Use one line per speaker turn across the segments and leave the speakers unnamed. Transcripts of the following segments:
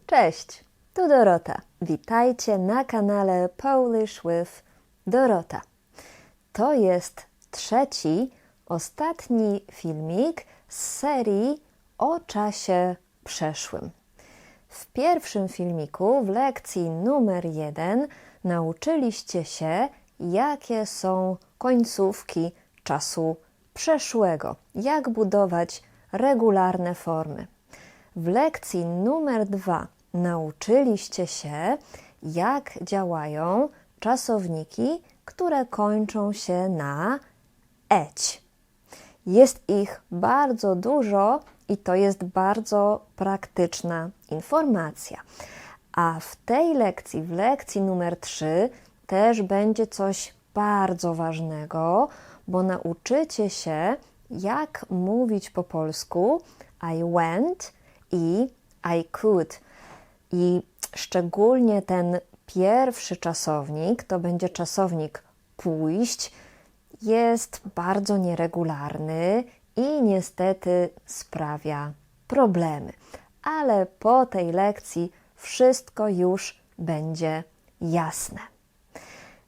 Cześć, tu Dorota. Witajcie na kanale Polish with Dorota. To jest trzeci, ostatni filmik z serii o czasie przeszłym. W pierwszym filmiku, w lekcji numer 1, nauczyliście się, jakie są końcówki czasu przeszłego, jak budować regularne formy. W lekcji numer 2 nauczyliście się, jak działają czasowniki, które kończą się na eć. Jest ich bardzo dużo i to jest bardzo praktyczna informacja. A w tej lekcji, w lekcji numer 3, też będzie coś bardzo ważnego, bo nauczycie się, jak mówić po polsku I went i I could. I szczególnie ten pierwszy czasownik, to będzie czasownik pójść, jest bardzo nieregularny i niestety sprawia problemy. Ale po tej lekcji wszystko już będzie jasne.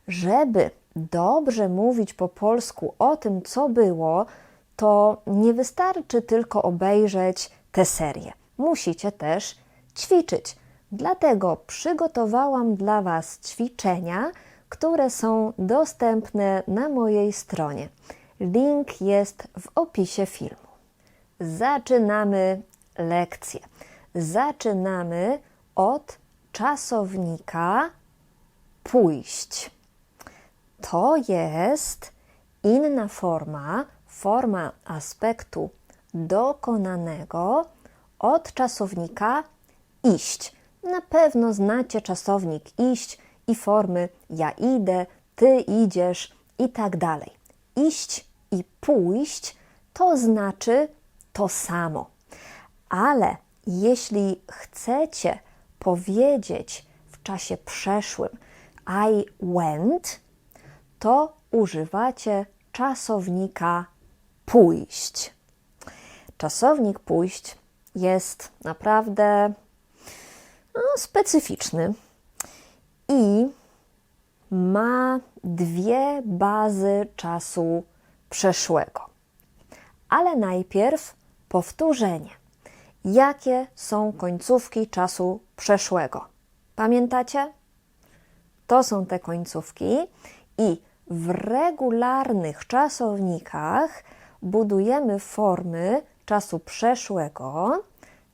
Żeby dobrze mówić po polsku o tym, co było, to nie wystarczy tylko obejrzeć tę serię. Musicie też ćwiczyć. Dlatego przygotowałam dla Was ćwiczenia, które są dostępne na mojej stronie. Link jest w opisie filmu. Zaczynamy lekcję. Zaczynamy od czasownika pójść. To jest inna forma aspektu dokonanego od czasownika iść. Na pewno znacie czasownik iść i formy ja idę, ty idziesz i tak dalej. Iść i pójść to znaczy to samo. Ale jeśli chcecie powiedzieć w czasie przeszłym I went, to używacie czasownika pójść. Czasownik pójść jest naprawdę specyficzny i ma dwie bazy czasu przeszłego. Ale najpierw powtórzenie. Jakie są końcówki czasu przeszłego? Pamiętacie? To są te końcówki i w regularnych czasownikach budujemy formy czasu przeszłego.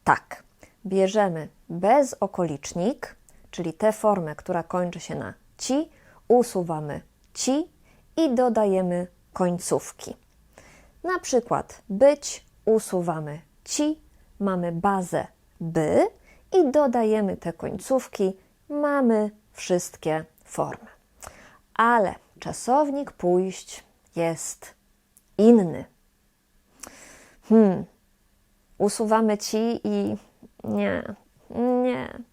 Tak, bierzemy bezokolicznik, czyli tę formę, która kończy się na ci, usuwamy ci i dodajemy końcówki. Na przykład być, usuwamy ci, mamy bazę by i dodajemy te końcówki, mamy wszystkie formy. Ale czasownik pójść jest inny. Usuwamy ci i nie,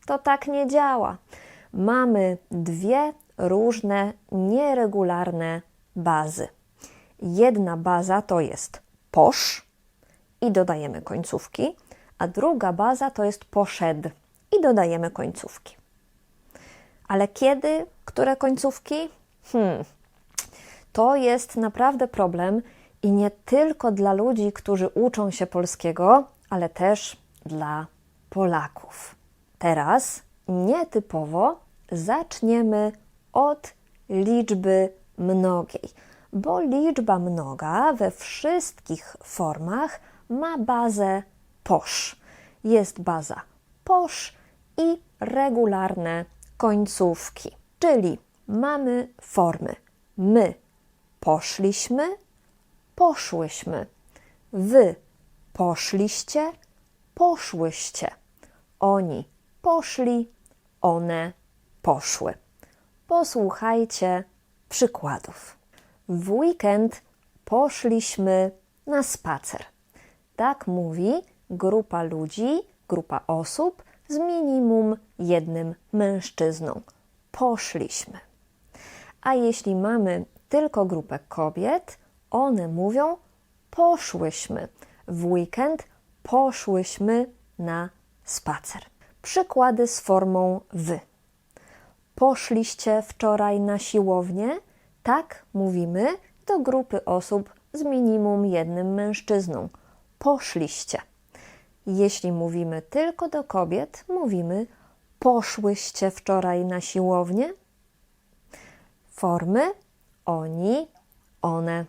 to tak nie działa. Mamy dwie różne, nieregularne bazy. Jedna baza to jest posz i dodajemy końcówki, a druga baza to jest poszedł i dodajemy końcówki. Ale kiedy? Które końcówki? To jest naprawdę problem i nie tylko dla ludzi, którzy uczą się polskiego, ale też dla Polaków. Teraz nietypowo zaczniemy od liczby mnogiej, bo liczba mnoga we wszystkich formach ma bazę posz. Jest baza posz i regularne końcówki, czyli mamy formy my poszliśmy, poszłyśmy, wy poszliście, poszłyście, oni poszli, one poszły. Posłuchajcie przykładów. W weekend poszliśmy na spacer. Tak mówi grupa ludzi, grupa osób z minimum jednym mężczyzną. Poszliśmy. A jeśli mamy tylko grupę kobiet, one mówią poszłyśmy. W weekend poszłyśmy na spacer. Przykłady z formą wy. Poszliście wczoraj na siłownię? Tak mówimy do grupy osób z minimum jednym mężczyzną. Poszliście. Jeśli mówimy tylko do kobiet, mówimy poszłyście wczoraj na siłownię? Formy oni, one.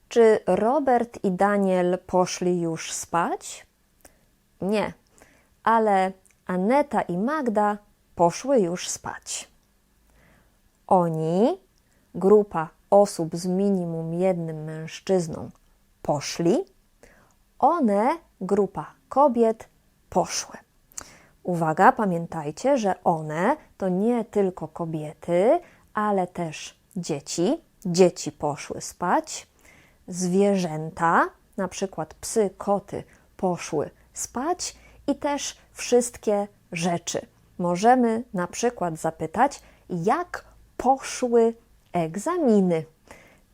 Czy Robert i Daniel poszli już spać? Nie, ale Aneta i Magda poszły już spać. Oni, grupa osób z minimum jednym mężczyzną, poszli. One, grupa kobiet, poszły. Uwaga, pamiętajcie, że one to nie tylko kobiety, ale też dzieci. Dzieci poszły spać. Zwierzęta, na przykład psy, koty, poszły spać i też wszystkie rzeczy. Możemy na przykład zapytać, jak poszły egzaminy.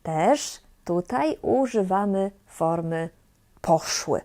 Też tutaj używamy formy poszły.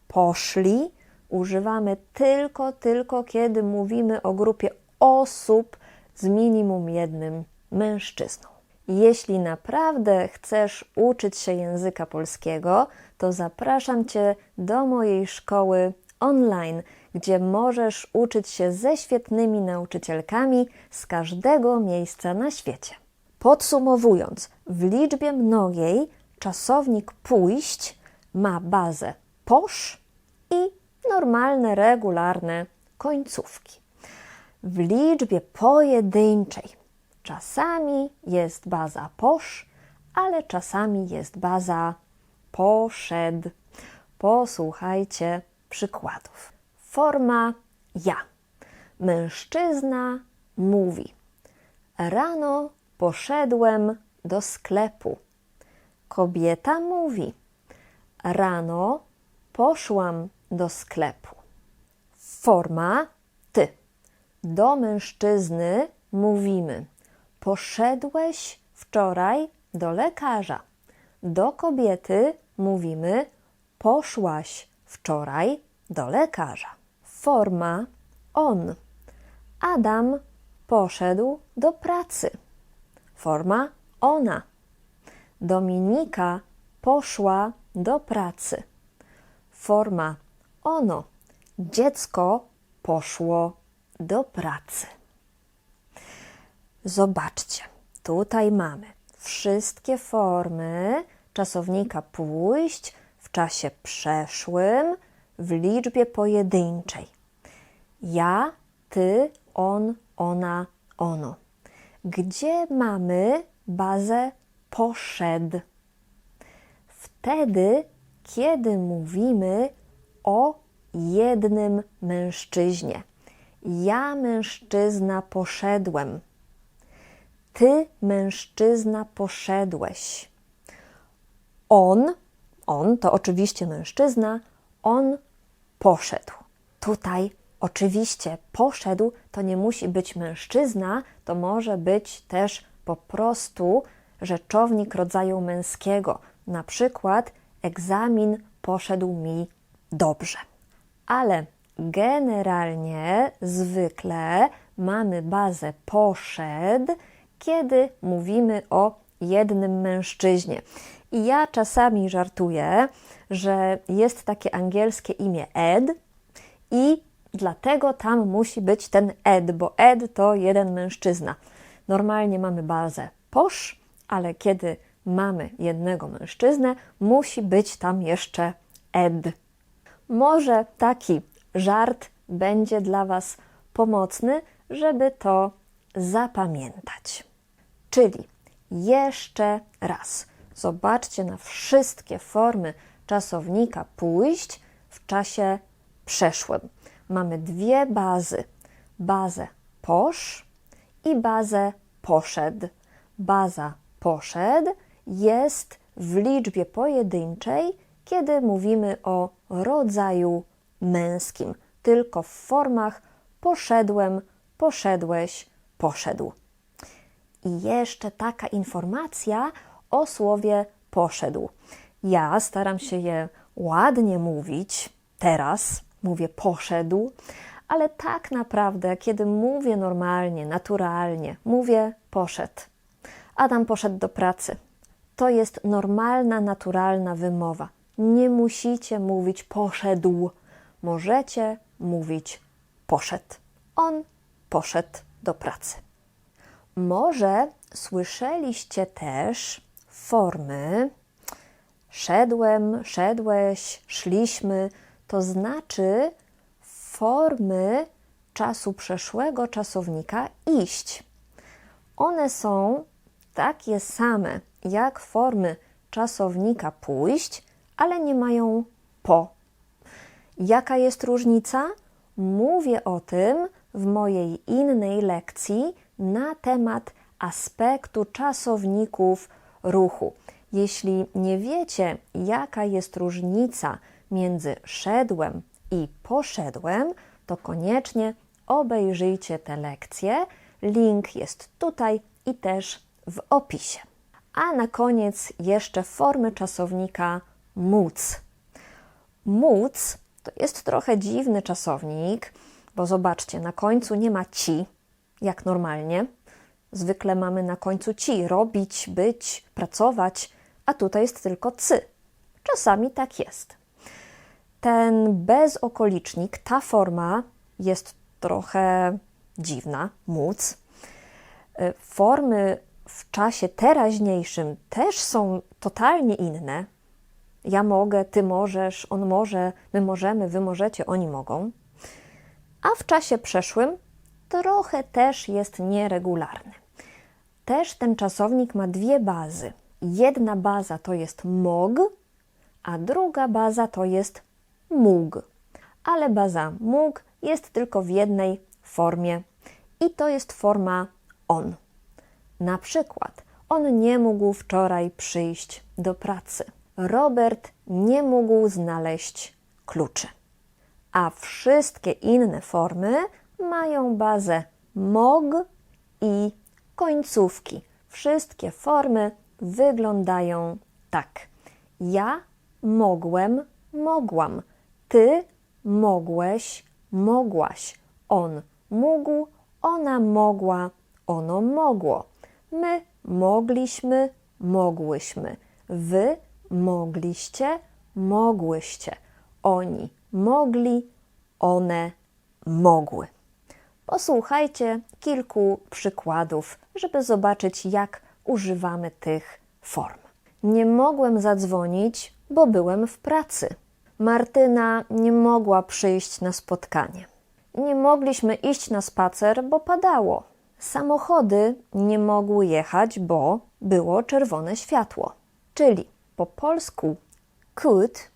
Poszli używamy tylko kiedy mówimy o grupie osób z minimum jednym mężczyzną. Jeśli naprawdę chcesz uczyć się języka polskiego, to zapraszam Cię do mojej szkoły online, gdzie możesz uczyć się ze świetnymi nauczycielkami z każdego miejsca na świecie. Podsumowując, w liczbie mnogiej czasownik pójść ma bazę posz i normalne, regularne końcówki. W liczbie pojedynczej czasami jest baza posz, ale czasami jest baza poszedł. Posłuchajcie przykładów. Forma ja. Mężczyzna mówi: rano poszedłem do sklepu. Kobieta mówi: rano poszłam do sklepu. Forma ty. Do mężczyzny mówimy: poszedłeś wczoraj do lekarza. Do kobiety mówimy: poszłaś wczoraj do lekarza. Forma on. Adam poszedł do pracy. Forma ona. Dominika poszła do pracy. Forma ono. Dziecko poszło do pracy. Zobaczcie, tutaj mamy wszystkie formy czasownika pójść w czasie przeszłym w liczbie pojedynczej. Ja, ty, on, ona, ono. Gdzie mamy bazę poszedł? Wtedy, kiedy mówimy o jednym mężczyźnie. Ja, mężczyzna, poszedłem. Ty, mężczyzna, poszedłeś. On to oczywiście mężczyzna, on poszedł. Tutaj oczywiście poszedł to nie musi być mężczyzna, to może być też po prostu rzeczownik rodzaju męskiego. Na przykład egzamin poszedł mi dobrze. Ale generalnie, zwykle mamy bazę poszedł, kiedy mówimy o jednym mężczyźnie. I ja czasami żartuję, że jest takie angielskie imię Ed i dlatego tam musi być ten Ed, bo Ed to jeden mężczyzna. Normalnie mamy bazę posz, ale kiedy mamy jednego mężczyznę, musi być tam jeszcze Ed. Może taki żart będzie dla Was pomocny, żeby to zapamiętać. Czyli jeszcze raz zobaczcie na wszystkie formy czasownika pójść w czasie przeszłym. Mamy dwie bazy. Bazę posz i bazę poszedł. Baza poszedł jest w liczbie pojedynczej, kiedy mówimy o rodzaju męskim, tylko w formach poszedłem, poszedłeś, poszedł. I jeszcze taka informacja o słowie poszedł. Ja staram się je ładnie mówić, teraz mówię poszedł, ale tak naprawdę, kiedy mówię normalnie, naturalnie, mówię poszedł. Adam poszedł do pracy. To jest normalna, naturalna wymowa. Nie musicie mówić poszedł. Możecie mówić poszedł. On poszedł do pracy. Może słyszeliście też formy szedłem, szedłeś, szliśmy, to znaczy formy czasu przeszłego czasownika iść. One są takie same jak formy czasownika pójść, ale nie mają po. Jaka jest różnica? Mówię o tym w mojej innej lekcji na temat aspektu czasowników ruchu. Jeśli nie wiecie, jaka jest różnica między szedłem i poszedłem, to koniecznie obejrzyjcie tę lekcję. Link jest tutaj i też w opisie. A na koniec jeszcze formy czasownika móc. Móc to jest trochę dziwny czasownik, bo zobaczcie, na końcu nie ma ci, jak normalnie. Zwykle mamy na końcu ci, robić, być, pracować, a tutaj jest tylko cy. Czasami tak jest. Ten bezokolicznik, ta forma jest trochę dziwna, móc. Formy w czasie teraźniejszym też są totalnie inne. Ja mogę, ty możesz, on może, my możemy, wy możecie, oni mogą. A w czasie przeszłym trochę też jest nieregularny. Też ten czasownik ma dwie bazy. Jedna baza to jest mog, a druga baza to jest mógł. Ale baza mógł jest tylko w jednej formie i to jest forma on. Na przykład, on nie mógł wczoraj przyjść do pracy. Robert nie mógł znaleźć kluczy. A wszystkie inne formy mają bazę mog i końcówki. Wszystkie formy wyglądają tak. Ja mogłem, mogłam. Ty mogłeś, mogłaś. On mógł, ona mogła, ono mogło. My mogliśmy, mogłyśmy. Wy mogliście, mogłyście. Oni mogli, one mogły. Posłuchajcie kilku przykładów, żeby zobaczyć, jak używamy tych form. Nie mogłem zadzwonić, bo byłem w pracy. Martyna nie mogła przyjść na spotkanie. Nie mogliśmy iść na spacer, bo padało. Samochody nie mogły jechać, bo było czerwone światło. Czyli po polsku could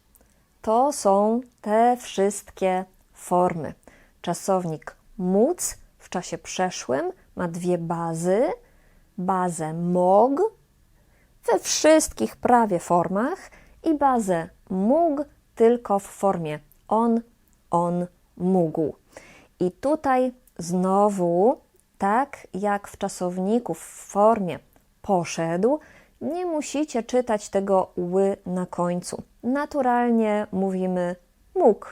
to są te wszystkie formy. Czasownik móc w czasie przeszłym ma dwie bazy. Bazę mógł we wszystkich prawie formach i bazę mógł tylko w formie on mógł. I tutaj znowu, tak jak w czasowniku w formie poszedł, nie musicie czytać tego ły na końcu. Naturalnie mówimy mógł.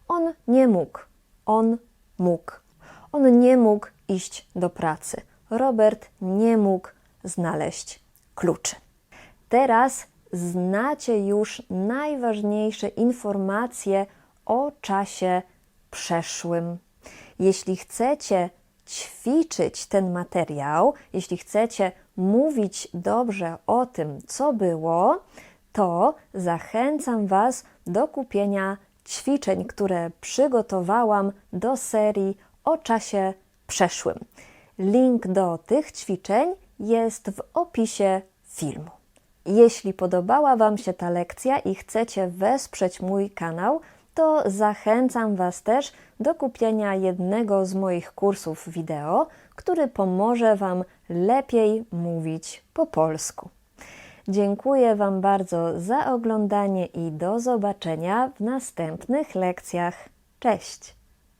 On nie mógł. On mógł. On nie mógł iść do pracy. Robert nie mógł znaleźć kluczy. Teraz znacie już najważniejsze informacje o czasie przeszłym. Jeśli chcecie ćwiczyć ten materiał, jeśli chcecie mówić dobrze o tym, co było, to zachęcam Was do kupienia ćwiczeń, które przygotowałam do serii o czasie przeszłym. Link do tych ćwiczeń jest w opisie filmu. Jeśli podobała Wam się ta lekcja i chcecie wesprzeć mój kanał, to zachęcam Was też do kupienia jednego z moich kursów wideo, który pomoże Wam lepiej mówić po polsku. Dziękuję Wam bardzo za oglądanie i do zobaczenia w następnych lekcjach. Cześć!